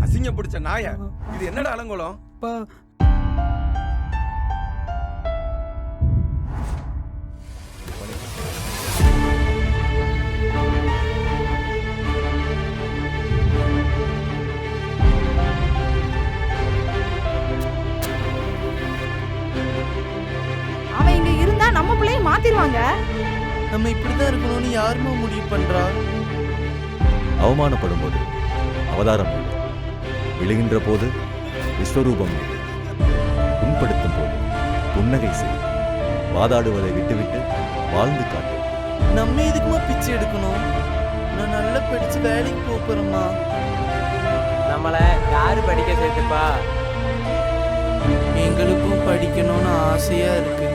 அசிங்க பிடிச்ச நாய, இது என்னடா அலங்கோலம்? பா அவன் இங்க இருந்தா நம்ம பிள்ளைய மாத்திடுவாங்க. நம்ம இப்படிதான் இருக்கணும்னு யாருமே முடிவு பண்றா? அவமானப்படும் போது அவதாரம் எடு. விழுகின்ற போது விஸ்வரூபம் எடு. புண்படுத்தும் போது புன்னகை செய். வாதாடுவதை விட்டுவிட்டு வாழ்ந்து காட்டு. நம்ம எதுக்குமா பிச்சை எடுக்கணும்? நான் நல்லா படிச்சு வேலைக்கு போறேம்மா. நம்மளை யாரு படிக்க சேர்த்துப்பா? எங்களுக்கும் படிக்கணும்னு ஆசையா இருக்கு.